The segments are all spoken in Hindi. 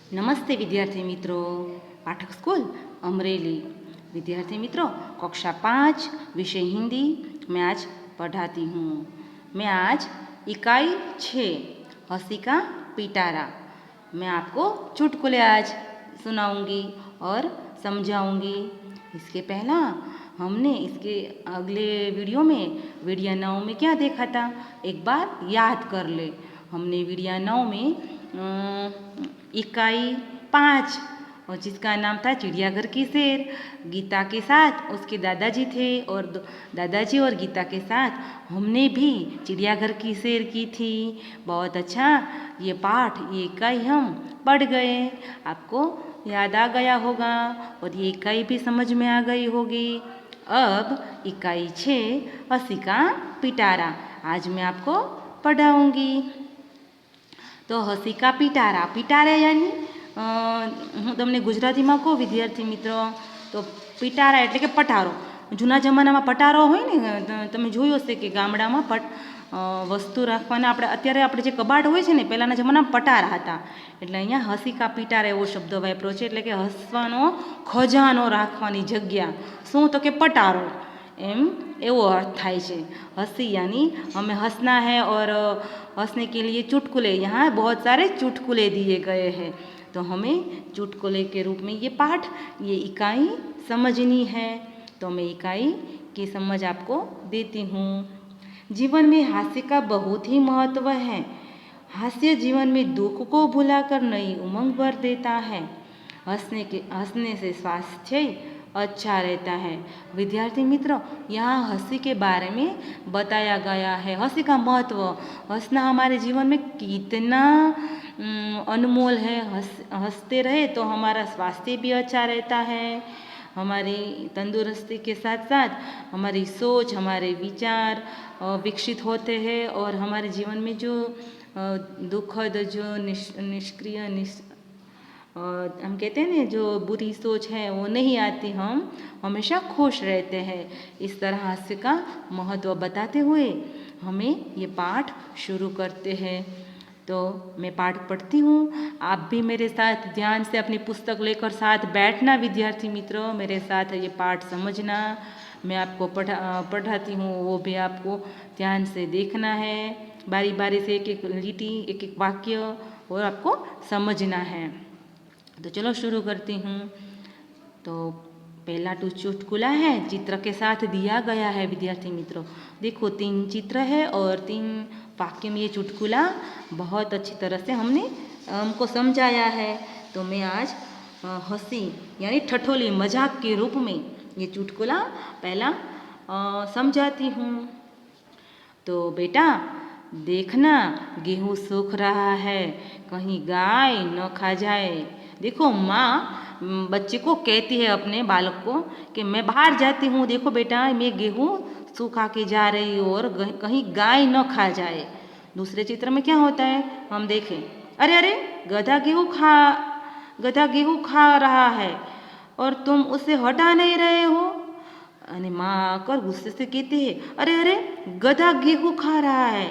नमस्ते विद्यार्थी मित्रों, पाठक स्कूल अमरेली। विद्यार्थी मित्रों, कक्षा 5 विषय हिंदी मैं आज पढ़ाती हूँ। मैं आज इकाई 6 हंसी का पिटारा मैं आपको चुटकुले आज सुनाऊंगी और समझाऊंगी। इसके पहला हमने इसके अगले वीडियो में वीडियो 9 में क्या देखा था, एक बार याद कर ले। हमने वीडियो 9 में इकाई 5 और जिसका नाम था चिड़ियाघर की शेर, गीता के साथ उसके दादाजी थे और दादाजी और गीता के साथ हमने भी चिड़ियाघर की शेर की थी। बहुत अच्छा ये पाठ, ये इकाई हम पढ़ गए। आपको याद आ गया होगा और ये इकाई भी समझ में आ गई होगी। अब इकाई 6 हंसी का पिटारा आज मैं आपको पढ़ाऊंगी। तो हंसी का पिटारा, पिटारा यानी હું તમને ગુજરાતીમાં કહું વિદ્યાર્થી મિત્રો, તો પિટારા એટલે કે પટારો. જૂના જમાનામાં પટારો હોય ને, તમે જોયું હશે કે ગામડામાં વસ્તુ રાખવાના અત્યારે જે કબાટ હોય છે ને, પહેલાંના જમાનામાં પટારા હતા. એટલે અહીંયા હસી કા પિટારા એવો શબ્દ વાપર્યો છે, એટલે કે હસવાનો ખજાનો રાખવાની જગ્યા. શું તો કે પટારો, एम एवो अर्थ थाय छे। हंसी यानी हमें हंसना है और हंसने के लिए चुटकुले, यहाँ बहुत सारे चुटकुले दिए गए हैं, तो हमें चुटकुले के रूप में ये पाठ, ये इकाई समझनी है। तो मैं इकाई की समझ आपको देती हूँ। जीवन में हास्य का बहुत ही महत्व है। हास्य जीवन में दुख को भुलाकर नई उमंग भर देता है। हंसने से स्वास्थ्य अच्छा रहता है। विद्यार्थी मित्रों, यहाँ हंसी के बारे में बताया गया है। हंसी का महत्व, हंसना हमारे जीवन में कितना अनमोल है। हंसते रहे तो हमारा स्वास्थ्य भी अच्छा रहता है, हमारी तंदुरुस्ती के साथ साथ हमारी सोच, हमारे विचार विकसित होते हैं और हमारे जीवन में जो दुखद, जो निष्क्रिय हम कहते हैं ना, जो बुरी सोच है वो नहीं आती, हम हमेशा खुश रहते हैं। इस तरह हास्य का महत्व बताते हुए हमें ये पाठ शुरू करते हैं। तो मैं पाठ पढ़ती हूँ, आप भी मेरे साथ ध्यान से अपनी पुस्तक लेकर साथ बैठना। विद्यार्थी मित्रों, मेरे साथ ये पाठ समझना। मैं आपको पढ़ाती हूँ, वो भी आपको ध्यान से देखना है। बारी बारी से एक एक लीटी, एक एक वाक्य और आपको समझना है। तो चलो शुरू करती हूँ। तो पहला चुटकुला है, चित्र के साथ दिया गया है। विद्यार्थी मित्रों देखो, 3 चित्र है और 3 वाक्य में ये चुटकुला बहुत अच्छी तरह से हमको समझाया है। तो मैं आज हंसी यानी ठठोली, मजाक के रूप में ये चुटकुला पहला समझाती हूँ। तो बेटा देखना, गेहूँ सूख रहा है, कहीं गाय न खा जाए। देखो, माँ बच्चे को कहती है, अपने बालक को, कि मैं बाहर जाती हूँ, देखो बेटा मैं गेहूँ सूखा के जा रही हूँ और कहीं गाय न खा जाए। दूसरे चित्र में क्या होता है, हम देखें, अरे अरे गधा गेहूँ खा रहा है और तुम उसे हटा नहीं रहे हो। अरे माँ आकर गुस्से से कहती है, अरे अरे गधा गेहूँ खा रहा है।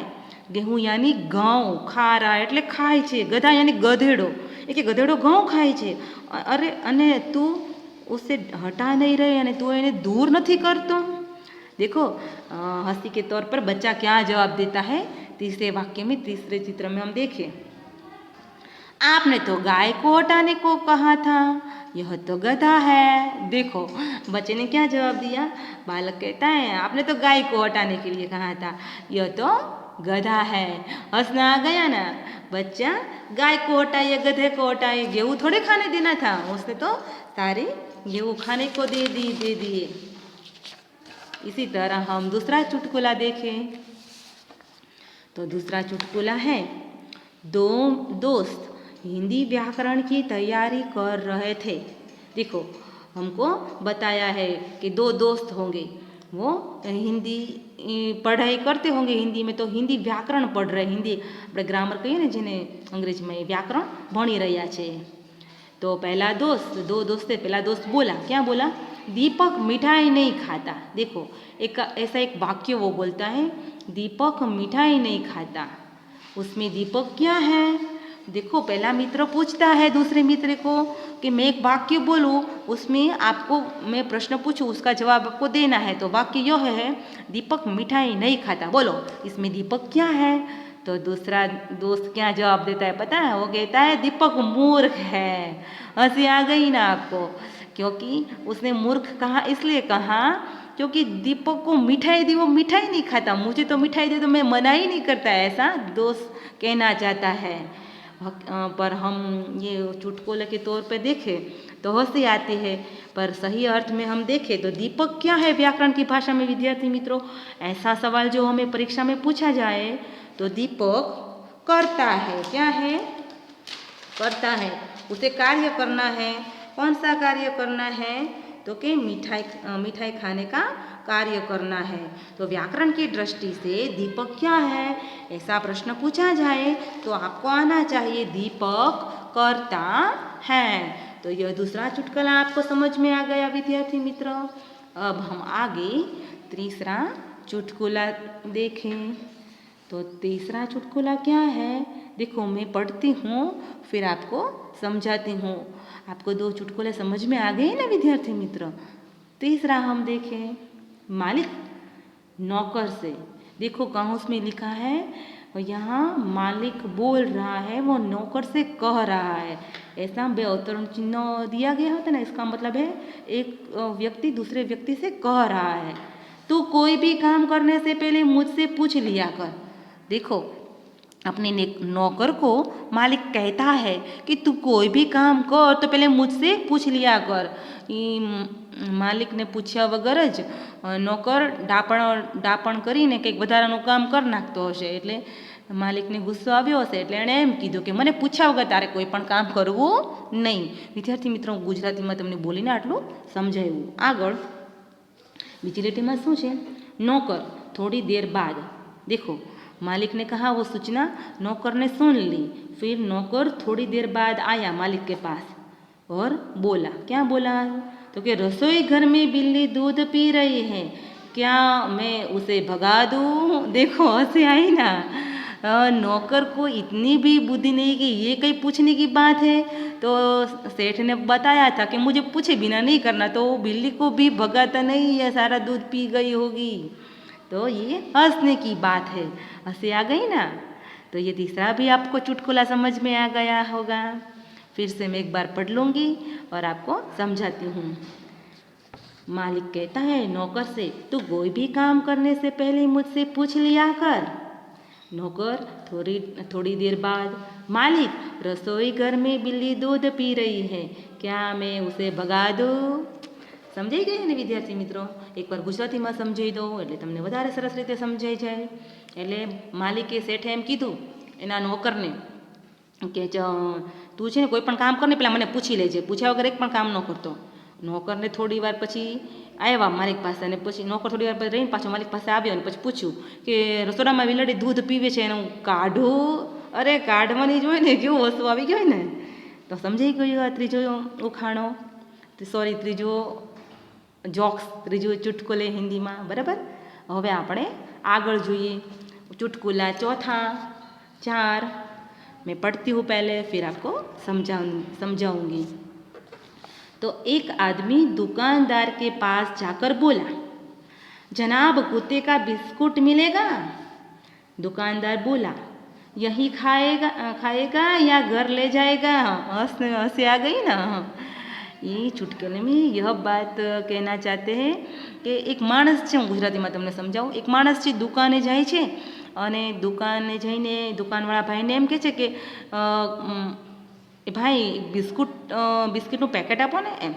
गेहूँ यानी घઉં, खा रहा है એટલે ખાય છે। गधा यानी गधेड़ो, एक गधेड़ो घઉં खाय છે। अरे अने तू उसे हटा नहीं रहे अने तू इन्हें दूर नहीं करतो। देखो, हंसी के तौर पर बच्चा क्या जवाब देता है। तीसरे वाक्य में, तीसरे चित्र में हम देखें, आपने तो गाय को हटाने को कहा था, यह तो गधा है। देखो, बच्चे ने क्या जवाब दिया। बालक कहता है, आपने तो गाय को हटाने के लिए कहा था, यह तो गधा है। हंसना आ गया ना। बच्चा गाय को हटाए, गधे को हटाए, गेहूँ थोड़े खाने देना था, उसने तो सारे गेहूँ खाने को दे दिए। इसी तरह हम दूसरा चुटकुला देखें। तो दूसरा चुटकुला है, 2 दोस्त हिंदी व्याकरण की तैयारी कर रहे थे। देखो, हमको बताया है कि 2 दोस्त होंगे, वो हिंदी पढ़ाई करते होंगे हिंदी में, तो हिंदी व्याकरण पढ़ रहे, हिंदी આપણે ગ્રામર કહીએ ને જેને અંગ્રેજીમાં, એ व्याकरण ભણી રહ્યા છે। तो पहला दोस्त, 2 दोस्ते, पहला दोस्त बोला, क्या बोला, दीपक मिठाई नहीं खाता। देखो, एक ऐसा एक वाक्य वो बोलता है, दीपक मिठाई नहीं खाता। उसमें दीपक क्या है, देखो पहला मित्र पूछता है दूसरे मित्र को कि मैं एक वाक्य बोलूँ, उसमें आपको मैं प्रश्न पूछूँ, उसका जवाब आपको देना है। तो वाक्य यह है, दीपक मिठाई नहीं खाता। बोलो इसमें दीपक क्या है? तो दूसरा दोस्त क्या जवाब देता है पता है? वो कहता है दीपक मूर्ख है। हंसी आ गई ना आपको? क्योंकि उसने मूर्ख कहा, इसलिए कहा क्योंकि दीपक को मिठाई दी, वो मिठाई नहीं खाता। मुझे तो मिठाई दे तो मैं मना ही नहीं करता, ऐसा दोस्त कहना चाहता है। पर हम ये चुटकुले के तौर पे देखें तो हंसी आती है, पर सही अर्थ में हम देखें तो दीपक क्या है व्याकरण की भाषा में? विद्यार्थी मित्रों, ऐसा सवाल जो हमें परीक्षा में पूछा जाए तो दीपक करता है। क्या है? करता है। उसे कार्य करना है। कौन सा कार्य करना है? तो कि मिठाई खाने का कार्य करना है। तो व्याकरण की दृष्टि से दीपक क्या है, ऐसा प्रश्न पूछा जाए तो आपको आना चाहिए दीपक करता है। तो यह दूसरा चुटकुला आपको समझ में आ गया विद्यार्थी मित्रों। अब हम आगे तीसरा चुटकुला देखें। तो तीसरा चुटकुला क्या है? देखो मैं पढ़ती हूँ फिर आपको समझाती हूँ। आपको दो चुटकुले समझ में आ गए ना विद्यार्थी मित्र? तीसरा हम देखें, मालिक नौकर से। देखो कहाँ उसमें लिखा है, यहाँ मालिक बोल रहा है, वो नौकर से कह रहा है। ऐसा बेअवतरण चिन्ह दिया गया होता है ना, इसका मतलब है एक व्यक्ति दूसरे व्यक्ति से कह रहा है, तू कोई भी काम करने से पहले मुझसे पूछ लिया कर। देखो अपने नौकर को मालिक कहता है कि तू कोई भी काम कर तो पहले मुझसे पूछ लिया कर। मालिक ने पूछ्या वગર જ નોકર ડાપણ કરીને કંઈક વધારાનું કામ કરી નાખતો હશે, એટલે માલિકને ગુસ્સો આવ્યો હશે, એટલે એણે એમ કીધું કે મને પૂછ્યા વગર તારે કોઈ પણ કામ કરવું નહીં. વિદ્યાર્થી મિત્રો, ગુજરાતીમાં તમને બોલીને આટલું સમજાવ્યું. આગળ બીજી લીટીમાં શું છે? નોકર थोड़ी देर बाद। देखो मालिक ने कहा, वो सूचना नौकर ने सुन ली। फिर नौकर थोड़ी देर बाद आया मालिक के पास और बोला। क्या बोला? तो कि रसोई घर में बिल्ली दूध पी रही है, क्या मैं उसे भगा दूँ? देखो हंसी आई ना। नौकर को इतनी भी बुद्धि नहीं कि ये कहीं पूछने की बात है। तो सेठ ने बताया था कि मुझे पूछे बिना नहीं करना, तो बिल्ली को भी भगाता नहीं है, सारा दूध पी गई होगी। तो ये हंसने की बात है। हंसी आ गई ना? तो ये तीसरा भी आपको चुटकुला समझ में आ गया होगा। फिर से मैं एक बार पढ़ लूँगी और आपको समझाती हूँ। मालिक कहता है नौकर से, तू कोई भी काम करने से पहले मुझसे पूछ लिया कर। नौकर थोड़ी देर बाद, मालिक रसोई घर में बिल्ली दूध पी रही है, क्या मैं उसे भगा दूँ? समझाई गई ને વિદ્યાર્થી મિત્રો? એકવાર ગુજરાતીમાં સમજાવી દો એટલે તમને વધારે સરસ રીતે સમજાઈ જાય. એટલે માલિકે શેઠે એમ કીધું એના નોકરને કે તું છે ને કોઈ પણ કામ કરને પહેલાં મને પૂછી લેજે, પૂછ્યા વગર એક પણ કામ ન કરતો. નોકરને થોડી વાર પછી આવ્યા માલિક પાસે, અને પછી નોકર થોડી વાર પછી રહીને પાછો માલિક પાસે આવ્યો અને પછી પૂછ્યું કે રસોડામાં બિલાડી દૂધ પીવે છે, એને હું કાઢું? અરે કાઢવાની જ હોય ને, કેવું વસ્તુ આવી ગઈ હોય ને. તો સમજાઈ ગયું આ ત્રીજો ઉખાણો, ત્રીજો જોક્સ, ત્રીજું ચુટકુલે હિન્દીમાં. બરાબર. હવે આપણે આગળ જોઈએ चुटकुला चौथा 4। मैं पढ़ती हूँ पहले, फिर आपको समझाऊंगी। तो एक आदमी दुकानदार के पास जाकर बोला, जनाब कुत्ते का बिस्कुट मिलेगा? दुकानदार बोला, यही खाएगा या घर ले जाएगा? हंसी आ गई ना। ये चुटकुले में यह बात कहना चाहते हैं कि एक माणस છે, હું ગુજરાતીમાં તમને સમજાવું. એક માણસ છે, દુકાને જાય છે અને દુકાને જઈને દુકાનવાળા ભાઈને એમ કહે છે કે ભાઈ બિસ્કિટનું પેકેટ આપો ને એમ.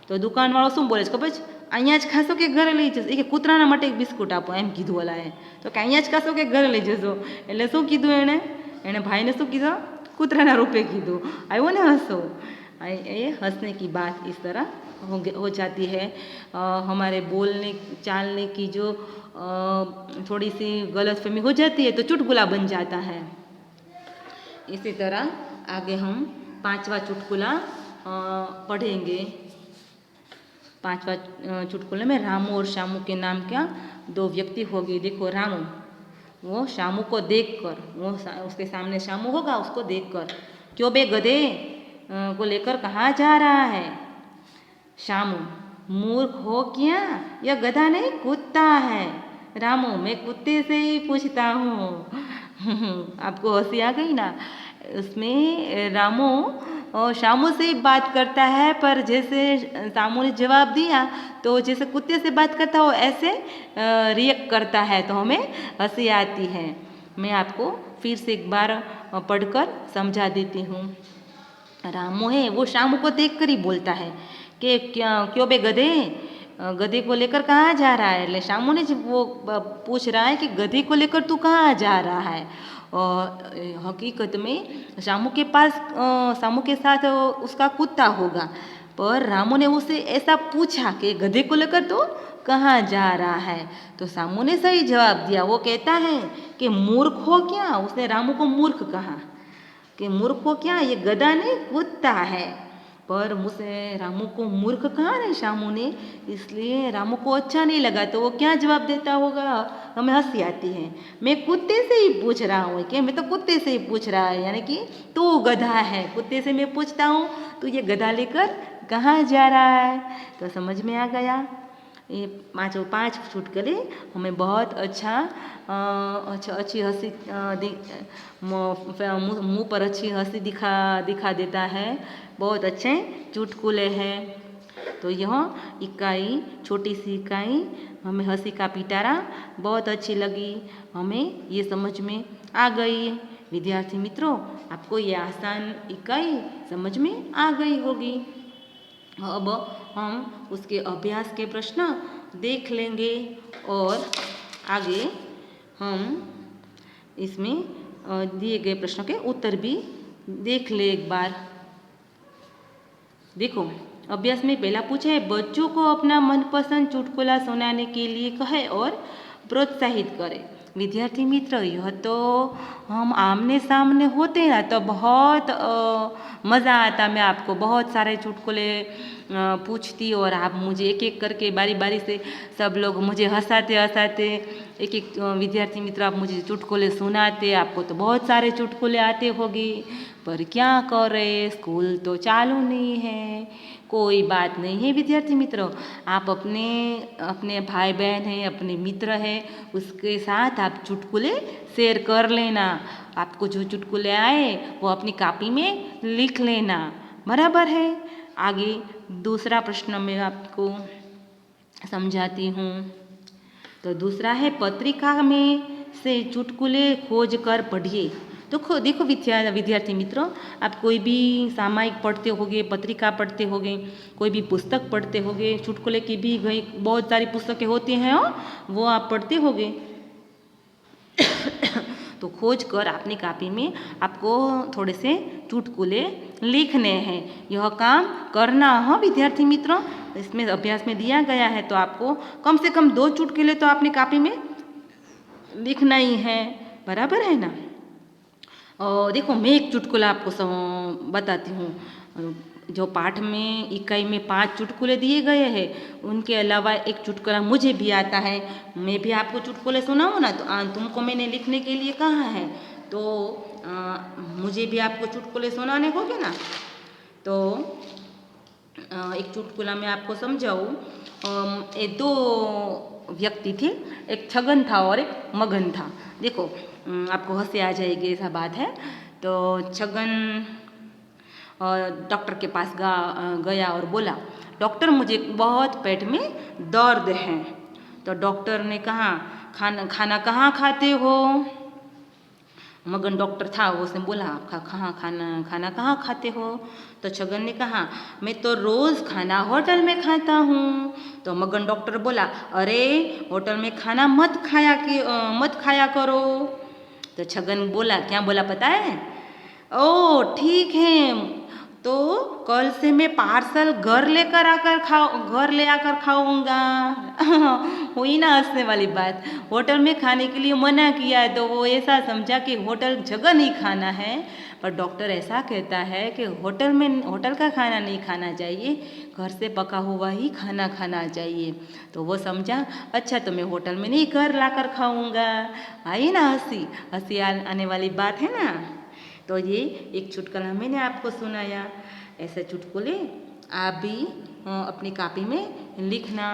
તો દુકાનવાળો શું બોલે છે ખબર છે? અહીંયા જ ખાશો કે ઘરે લઈ જશો? એ કે કૂતરાના માટે એક બિસ્કુટ આપો એમ કીધું ઓલાએ. તો કે અહીંયા જ ખાશો કે ઘરે લઈ જશો? એટલે શું કીધું એણે ભાઈને શું કીધું? કૂતરાના રૂપે કીધું. આવ્યો ને હસો? ये हंसने की बात इस तरह हो जाती है। हमारे बोलने चालने की जो थोड़ी सी गलतफहमी हो जाती है तो चुटकुला बन जाता है। इसी तरह आगे हम 5वां चुटकुला पढ़ेंगे। 5वां चुटकुले में रामू और श्यामू के नाम क्या 2 व्यक्ति हो गए। देखो वो शामू को देखकर, वो उसके सामने शामू होगा, उसको देखकर, क्यों बे गधे को लेकर कहाँ जा रहा है? शामू, मूर्ख हो क्या? यह गधा नहीं कुत्ता है। रामू, मैं कुत्ते से ही पूछता हूँ। आपको हंसी आ गई ना? उसमें रामू और शामू से ही बात करता है, पर जैसे शामू ने जवाब दिया तो जैसे कुत्ते से बात करता हो ऐसे रिएक्ट करता है, तो हमें हंसी आती है। मैं आपको फिर से एक बार पढ़कर समझा देती हूँ। रामू है वो शामू को देखकर ही बोलता है कि क्यों बे गधे, गधे को लेकर कहाँ जा रहा है? ले शामू ने जब वो पूछ रहा है कि गधे को लेकर तू कहाँ जा रहा है, और हकीकत में शामू के साथ उसका कुत्ता होगा, पर रामू ने उसे ऐसा पूछा कि गधे को लेकर तू कहाँ जा रहा है, तो शामू ने सही जवाब दिया। वो कहता है कि मूर्ख हो क्या? उसने रामू को मूर्ख कहा कि मूर्ख हो क्या, ये गधा नहीं कुत्ता है। पर मुझसे रामू को मूर्ख कहा नहीं शामू ने, इसलिए रामू को अच्छा नहीं लगा, तो वो क्या जवाब देता होगा? हमें हंसी आती है। मैं कुत्ते से ही पूछ रहा हूँ, क्या मैं तो कुत्ते से ही पूछ रहा है, यानी कि तू गधा है, कुत्ते से मैं पूछता हूँ तू ये गधा लेकर कहाँ जा रहा है। तो समझ में आ गया। ये पाँच चुटकुले हमें बहुत अच्छी हंसी मुँह पर अच्छी हंसी दिखा देता है। बहुत अच्छे चुटकुले हैं। तो यह इकाई, छोटी सी इकाई हमें हंसी का पिटारा बहुत अच्छी लगी, हमें ये समझ में आ गई। विद्यार्थी मित्रों, आपको ये आसान इकाई समझ में आ गई होगी। अब हम उसके अभ्यास के प्रश्न देख लेंगे और आगे हम इसमें दिए गए प्रश्नों के उत्तर भी देख ले एक बार। देखो, अभ्यास में पहला पूछा है, बच्चों को अपना मनपसंद चुटकुला सुनाने के लिए कहे और प्रोत्साहित करें। विद्यार्थी मित्र, यह तो हम आमने सामने होते ना तो बहुत मज़ा आता। मैं आपको बहुत सारे चुटकुले पूछती और आप मुझे एक एक करके बारी बारी से सब लोग मुझे हंसाते हंसाते, एक एक विद्यार्थी मित्र आप मुझे चुटकुले सुनाते। आपको तो बहुत सारे चुटकुले आते होंगे, पर क्या करें, स्कूल तो चालू नहीं है। कोई बात नहीं है विद्यार्थी मित्रों, आप अपने भाई बहन हैं, अपने मित्र हैं, उसके साथ आप चुटकुले शेयर कर लेना। आपको जो चुटकुले आए वो अपनी कॉपी में लिख लेना, बराबर है। आगे दूसरा प्रश्न मैं आपको समझाती हूँ। तो दूसरा है, पत्रिका में से चुटकुले खोज कर पढ़िए। तो देखो विद्यार्थी मित्रों, आप कोई भी सामायिक पढ़ते होगे, पत्रिका पढ़ते होगे, कोई भी पुस्तक पढ़ते होगे, चुटकुले की भी बहुत सारी पुस्तकें होती हैं, वो आप पढ़ते होगे। तो खोज कर अपनी कॉपी में आपको थोड़े से चुटकुले लिखने हैं। यह काम करना है विद्यार्थी मित्रों, इसमें अभ्यास में दिया गया है। तो आपको कम से कम 2 चुटकुले तो अपनी कॉपी में लिखना ही है, बराबर है ना। और देखो, मैं एक चुटकुला आपको बताती हूँ। जो पाठ में इकाई में 5 चुटकुले दिए गए हैं, उनके अलावा एक चुटकुला मुझे भी आता है। मैं भी आपको चुटकुले सुनाऊँ ना, तो तुमको मैंने लिखने के लिए कहा है, तो मुझे भी आपको चुटकुले सुनाने होंगे ना। तो एक चुटकुला मैं आपको समझाऊँ। ये 2 व्यक्ति थे, एक छगन था और एक मगन था। देखो, आपको हंसी आ जाएगी, ऐसा बात है। तो छगन डॉक्टर के पास गया और बोला, डॉक्टर मुझे बहुत पेट में दर्द है। तो डॉक्टर ने कहा, खाना कहाँ खाते हो? मगन डॉक्टर था, वो उसने बोला, आपका खाना कहाँ खाते हो? तो छगन ने कहा, मैं तो रोज़ खाना होटल में खाता हूँ। तो मगन डॉक्टर बोला, अरे होटल में खाना मत खाया करो। तो छगन बोला, क्या बोला पता है? ओ ठीक है, तो कल से मैं पार्सल घर ले आकर खाऊंगा। हुई ना हंसने वाली बात। होटल में खाने के लिए मना किया है, तो वो ऐसा समझा कि होटल जगह नहीं खाना है, पर डॉक्टर ऐसा कहता है कि होटल का खाना नहीं खाना चाहिए, घर से पका हुआ ही खाना खाना चाहिए। तो वो समझा, अच्छा तो मैं होटल में नहीं, घर लाकर खाऊंगा। आई ना हंसी, हंसी आने वाली बात है ना। तो ये एक चुटकुला मैंने आपको सुनाया। ऐसे चुटकुले आप भी अपनी कॉपी में लिखना।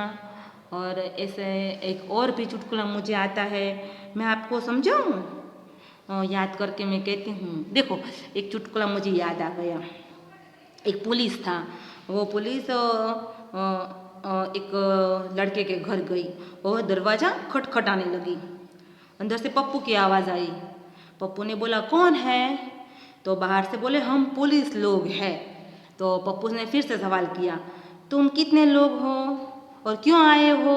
और ऐसे एक और भी चुटकुला मुझे आता है, मैं आपको समझाऊँ? याद करके मैं कहती हूँ। देखो, एक चुटकुला मुझे याद आ गया। एक पुलिस था, वो पुलिस एक लड़के के घर गई। वह दरवाज़ा खटखटाने लगी। अंदर से पप्पू की आवाज़ आई। पप्पू ने बोला, कौन है? तो बाहर से बोले, हम पुलिस लोग हैं। तो पप्पू ने फिर से सवाल किया, तुम कितने लोग हो और क्यों आए हो?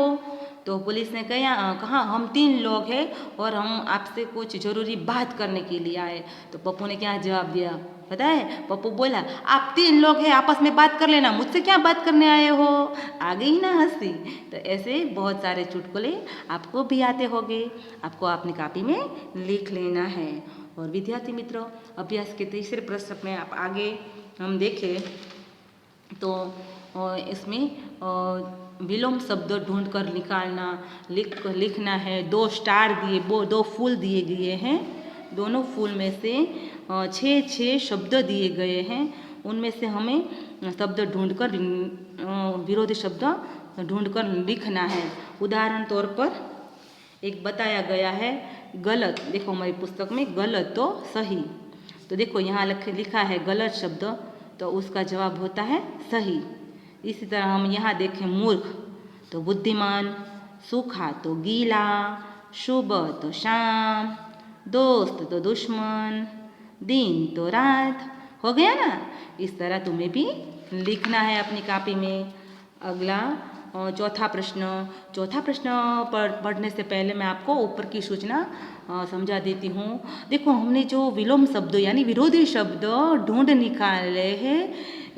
तो पुलिस ने कहा हम 3 लोग हैं और हम आपसे कुछ ज़रूरी बात करने के लिए आए। तो पप्पू ने क्या जवाब दिया पता है? पप्पू बोला, आप 3 लोग हैं, आपस में बात कर लेना, मुझसे क्या बात करने आए हो? आ गई ना हंसी। तो ऐसे बहुत सारे चुटकुले आपको भी आते होंगे, आपको अपनी कॉपी में लिख लेना है। और विद्यार्थी मित्रों, अभ्यास के तीसरे प्रश्न में आप आगे हम देखें तो इसमें विलोम शब्द ढूंढ कर निकालना लिखना है। 2 स्टार दिए, 2 फूल दिए गए हैं, दोनों फूल में से 6 शब्द दिए गए हैं। उनमें से हमें शब्द ढूंढकर विरोधी शब्द ढूंढकर लिखना है। उदाहरण तौर पर एक बताया गया है गलत। देखो हमारी पुस्तक में गलत तो सही। तो देखो यहाँ लिखा है गलत शब्द, तो उसका जवाब होता है सही। इसी तरह हम यहाँ देखें मूर्ख तो बुद्धिमान, सूखा तो गीला, सुबह तो शाम, दोस्त तो दुश्मन, दिन तो रात। हो गया ना? इस तरह तुम्हें भी लिखना है अपनी कॉपी में। अगला चौथा प्रश्न पढ़ने से पहले मैं आपको ऊपर की सूचना समझा देती हूँ। देखो हमने जो विलोम शब्द यानी विरोधी शब्द ढूंढ निकाले हैं,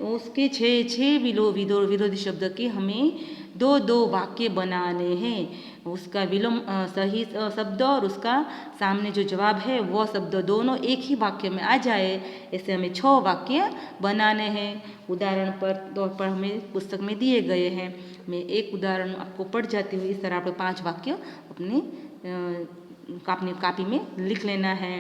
उसके 6 विरोधी शब्द के हमें 2 वाक्य बनाने हैं। उसका विलोम सही शब्द और उसका सामने जो जवाब है वो शब्द दोनों एक ही वाक्य में आ जाए, ऐसे हमें 6 वाक्य बनाने हैं। उदाहरण पर तौर पर हमें पुस्तक में दिए गए हैं। मैं एक उदाहरण आपको पढ़ जाती हूँ। इस तरह आपको 5 वाक्य अपने कॉपी में लिख लेना है।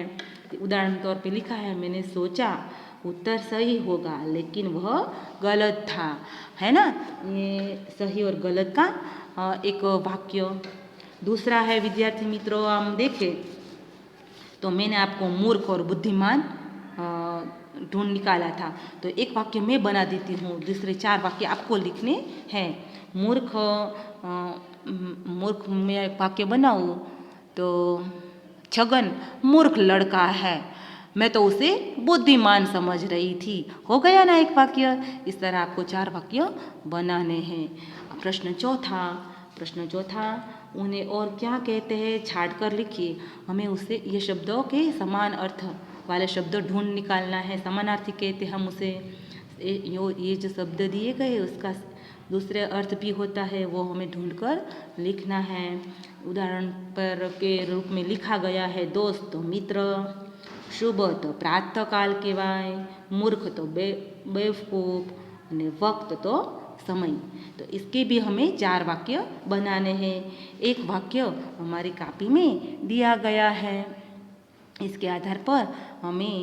उदाहरण तौर पे लिखा है, मैंने सोचा उत्तर सही होगा लेकिन वह गलत था। है ना? ये सही और गलत का एक वाक्य। दूसरा है विद्यार्थी मित्रों, हम देखें तो मैंने आपको मूर्ख और बुद्धिमान ढूंढ निकाला था। तो एक वाक्य मैं बना देती हूँ, दूसरे 4 वाक्य आपको लिखने हैं। मूर्ख मैं एक वाक्य बनाऊँ तो छगन मूर्ख लड़का है, मैं तो उसे बुद्धिमान समझ रही थी। हो गया ना एक वाक्य? इस तरह आपको 4 वाक्य बनाने हैं। प्रश्न चौथा, उन्हें और क्या कहते हैं छाट कर लिखिए। हमें उससे ये शब्दों के समान अर्थ वाले शब्द ढूंढ निकालना है। समानार्थी कहते हम उसे। ये जो शब्द दिए गए उसका दूसरे अर्थ भी होता है, वो हमें ढूंढकर लिखना है। उदाहरण पर के रूप में लिखा गया है दोस्त तो मित्र, शुभ तो प्रातःकाल कहेवाय, मूर्ख तो बेवकूफ, वक्त तो समय। तो इसके भी हमें 4 वाक्य बनाने हैं। एक वाक्य हमारी कॉपी में दिया गया है। इसके आधार पर हमें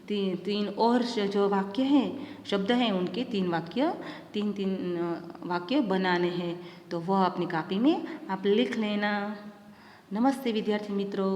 3 और जो वाक्य हैं शब्द हैं उनके 3 वाक्य बनाने हैं। तो वह अपनी कॉपी में आप लिख लेना। नमस्ते विद्यार्थी मित्रों।